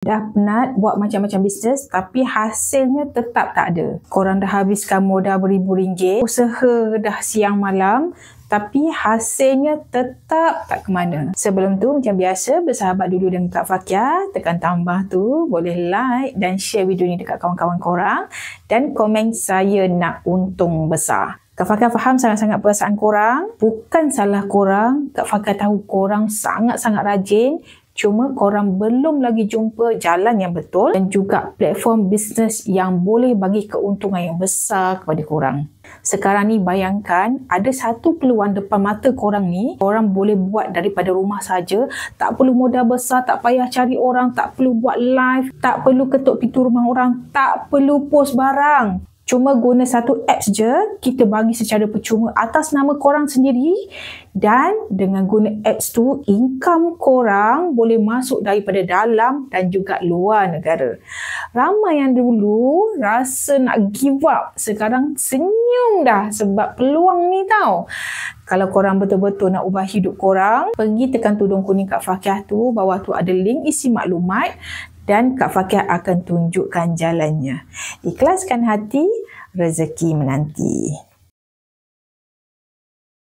Dah penat buat macam-macam bisnes tapi hasilnya tetap tak ada. Korang dah habiskan modal beribu-ringgit, usaha dah siang malam tapi hasilnya tetap tak ke mana. Sebelum tu macam biasa, bersahabat dulu dengan Kak Fakia, tekan tambah tu, boleh like dan share video ni dekat kawan-kawan korang dan komen saya nak untung besar. Kak Fakia faham sangat-sangat perasaan korang. Bukan salah korang. Kak Fakia tahu korang sangat-sangat rajin. Cuma korang belum lagi jumpa jalan yang betul dan juga platform bisnes yang boleh bagi keuntungan yang besar kepada korang. Sekarang ni bayangkan ada satu peluang depan mata korang ni, korang boleh buat daripada rumah saja, tak perlu modal besar, tak payah cari orang, tak perlu buat live, tak perlu ketuk pintu rumah orang, tak perlu post barang. Cuma guna satu apps je, kita bagi secara percuma atas nama korang sendiri dan dengan guna apps tu, income korang boleh masuk daripada dalam dan juga luar negara. Ramai yang dulu rasa nak give up, sekarang senyum dah sebab peluang ni tau. Kalau korang betul-betul nak ubah hidup korang, pergi tekan tudung kuning Kak Fakia tu, bawah tu ada link isi maklumat dan Kak Fakia akan tunjukkan jalannya. Ikhlaskan hati, rezeki menanti.